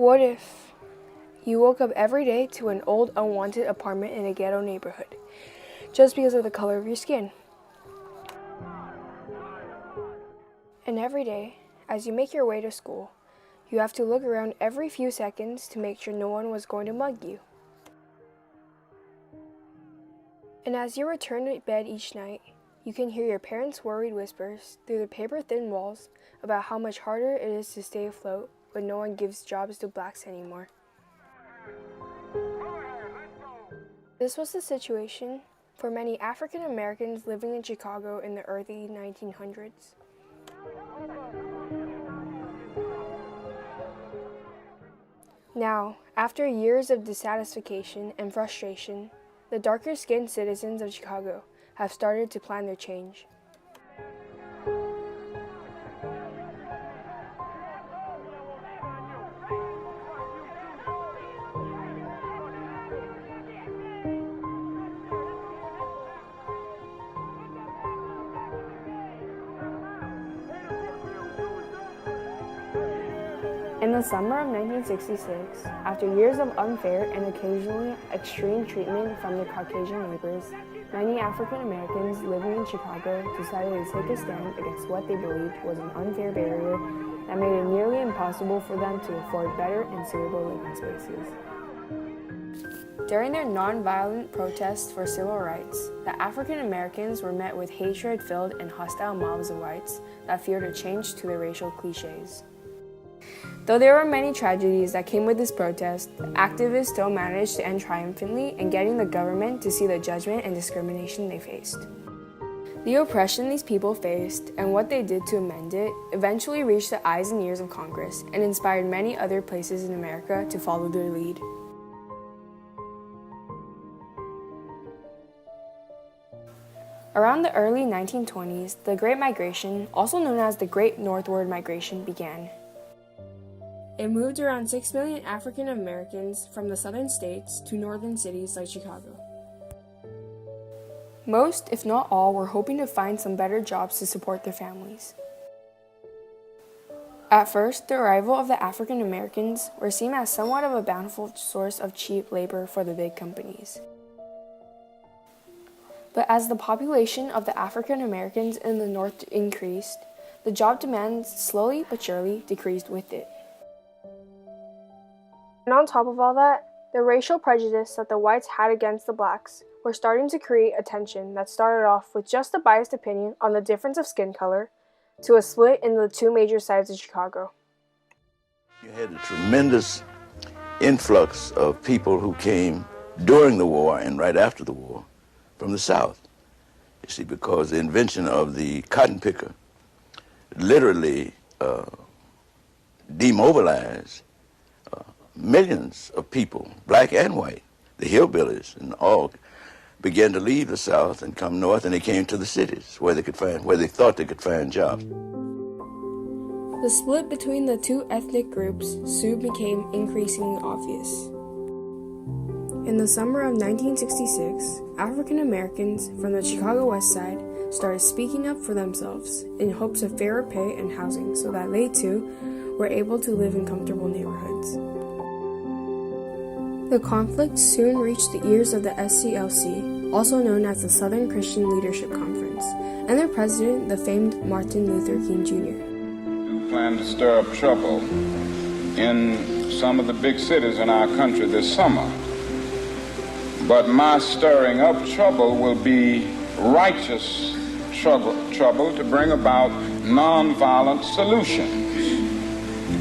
What if you woke up every day to an old, unwanted apartment in a ghetto neighborhood, just because of the color of your skin? And every day, as you make your way to school, you have to look around every few seconds to make sure no one was going to mug you. And as you return to bed each night, you can hear your parents' worried whispers through the paper-thin walls about how much harder it is to stay afloat when no one gives jobs to blacks anymore. This was the situation for many African Americans living in Chicago in the early 1900s. Now, after years of dissatisfaction and frustration, the darker-skinned citizens of Chicago have started to plan their change. In the summer of 1966, after years of unfair and occasionally extreme treatment from their Caucasian neighbors, many African Americans living in Chicago decided to take a stand against what they believed was an unfair barrier that made it nearly impossible for them to afford better and suitable living spaces. During their nonviolent protests for civil rights, the African Americans were met with hatred-filled and hostile mobs of whites that feared a change to their racial cliches. Though there were many tragedies that came with this protest, the activists still managed to end triumphantly in getting the government to see the judgment and discrimination they faced. The oppression these people faced and what they did to amend it eventually reached the eyes and ears of Congress and inspired many other places in America to follow their lead. Around the early 1920s, the Great Migration, also known as the Great Northward Migration, began. It moved around 6 million African Americans from the southern states to northern cities like Chicago. Most, if not all, were hoping to find some better jobs to support their families. At first, the arrival of the African Americans were seen as somewhat of a bountiful source of cheap labor for the big companies. But as the population of the African Americans in the North increased, the job demand slowly but surely decreased with it. And on top of all that, the racial prejudice that the whites had against the blacks were starting to create a tension that started off with just a biased opinion on the difference of skin color to a split in the two major sides of Chicago. You had a tremendous influx of people who came during the war and right after the war from the South. You see, because the invention of the cotton picker literally demobilized millions of people, black and white, the hillbillies and all, began to leave the South and come north, and they came to the cities where they thought they could find jobs. The split between the two ethnic groups soon became increasingly obvious. In the summer of 1966, African Americans from the Chicago West Side started speaking up for themselves in hopes of fairer pay and housing so that they too were able to live in comfortable neighborhoods. The conflict soon reached the ears of the SCLC, also known as the Southern Christian Leadership Conference, and their president, the famed Martin Luther King Jr. We plan to stir up trouble in some of the big cities in our country this summer. But my stirring up trouble will be righteous trouble to bring about nonviolent solutions.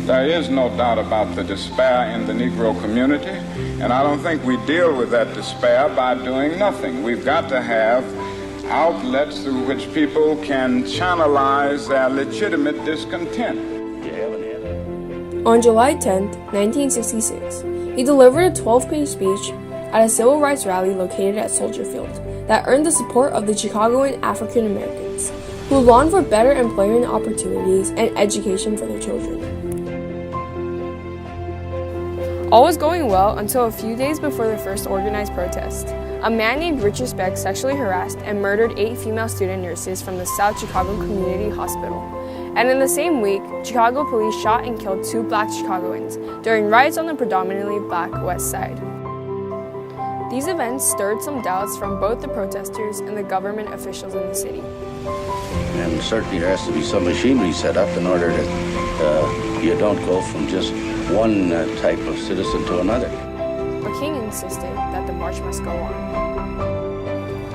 There is no doubt about the despair in the Negro community, and I don't think we deal with that despair by doing nothing. We've got to have outlets through which people can channelize their legitimate discontent. On July 10, 1966, he delivered a 12-page speech at a civil rights rally located at Soldier Field that earned the support of the Chicagoan African Americans, who longed for better employment opportunities and education for their children. All was going well until a few days before the first organized protest. A man named Richard Speck sexually harassed and murdered 8 female student nurses from the South Chicago Community Hospital, And in the same week, Chicago police shot and killed 2 black Chicagoans during riots on the predominantly black West Side. These events stirred some doubts from both the protesters and the government officials in the city. And certainly there has to be some machinery set up in order that you don't go from just one type of citizen to another. But King insisted that the march must go on.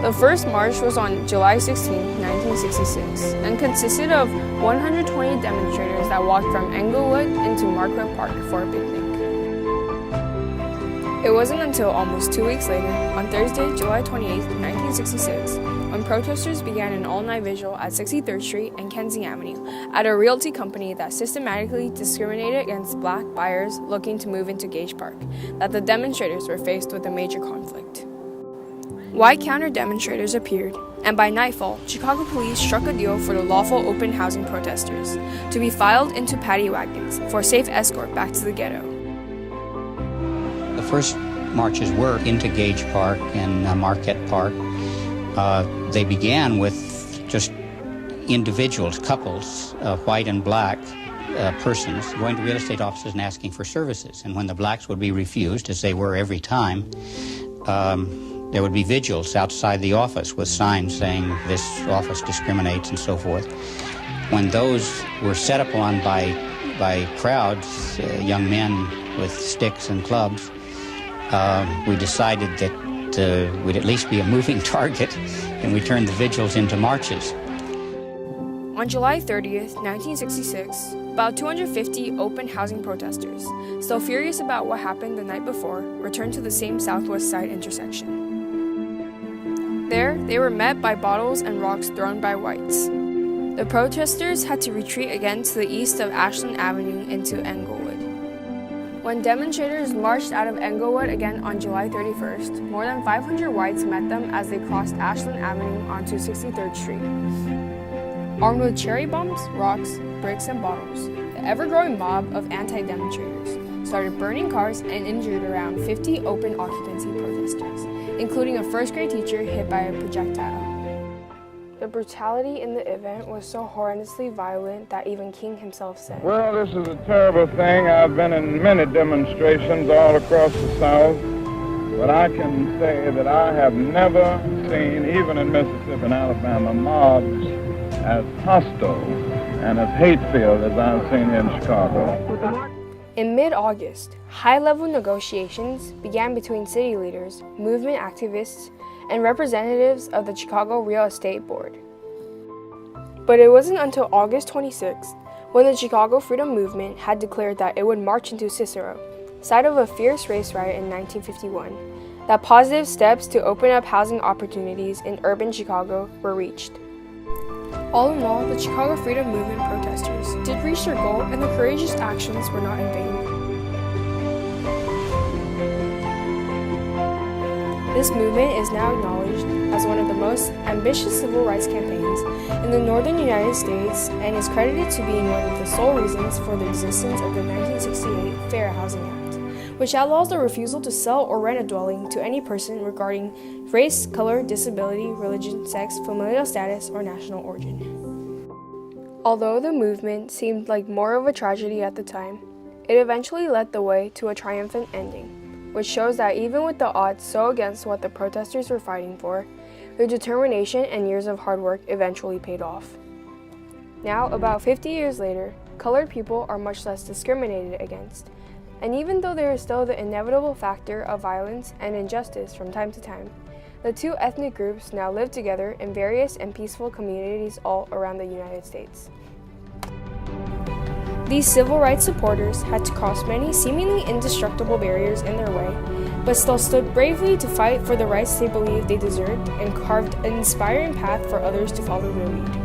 The first march was on July 16, 1966, and consisted of 120 demonstrators that walked from Englewood into Marquette Park for a picnic. It wasn't until almost 2 weeks later, on Thursday, July 28, 1966, when protesters began an all-night vigil at 63rd Street and Kensington Avenue at a realty company that systematically discriminated against black buyers looking to move into Gage Park, that the demonstrators were faced with a major conflict. White counter-demonstrators appeared, and by nightfall, Chicago police struck a deal for the lawful open housing protesters to be filed into paddy wagons for a safe escort back to the ghetto. The first marches were into Gage Park and Marquette Park. They began with just individuals, couples, white and black persons, going to real estate offices and asking for services. And when the blacks would be refused, as they were every time, there would be vigils outside the office with signs saying this office discriminates and so forth. When those were set upon by crowds, young men with sticks and clubs, we decided that we'd at least be a moving target, and we turned the vigils into marches. On July 30th, 1966, about 250 open housing protesters, still furious about what happened the night before, returned to the same Southwest Side intersection. There, they were met by bottles and rocks thrown by whites. The protesters had to retreat again to the east of Ashland Avenue into Englewood. When demonstrators marched out of Englewood again on July 31st, more than 500 whites met them as they crossed Ashland Avenue onto 63rd Street. Armed with cherry bombs, rocks, bricks, and bottles, the ever-growing mob of anti-demonstrators started burning cars and injured around 50 open occupancy protesters, including a first-grade teacher hit by a projectile. The brutality in the event was so horrendously violent that even King himself said, Well, this is a terrible thing. I've been in many demonstrations all across the South, but I can say that I have never seen, even in Mississippi and Alabama, mobs as hostile and as hate-filled as I've seen here in Chicago. In mid-August, high-level negotiations began between city leaders, movement activists, and representatives of the Chicago Real Estate Board. But it wasn't until August 26th, when the Chicago Freedom Movement had declared that it would march into Cicero, site of a fierce race riot in 1951, that positive steps to open up housing opportunities in urban Chicago were reached. All in all, the Chicago Freedom Movement protesters did reach their goal, and the courageous actions were not in vain. This movement is now acknowledged as one of the most ambitious civil rights campaigns in the northern United States and is credited to being one of the sole reasons for the existence of the 1968 Fair Housing Act, which outlaws the refusal to sell or rent a dwelling to any person regarding race, color, disability, religion, sex, familial status, or national origin. Although the movement seemed like more of a tragedy at the time, it eventually led the way to a triumphant ending, which shows that even with the odds so against what the protesters were fighting for, their determination and years of hard work eventually paid off. Now, about 50 years later, colored people are much less discriminated against, and even though there is still the inevitable factor of violence and injustice from time to time, the two ethnic groups now live together in various and peaceful communities all around the United States. These civil rights supporters had to cross many seemingly indestructible barriers in their way, but still stood bravely to fight for the rights they believed they deserved and carved an inspiring path for others to follow their lead.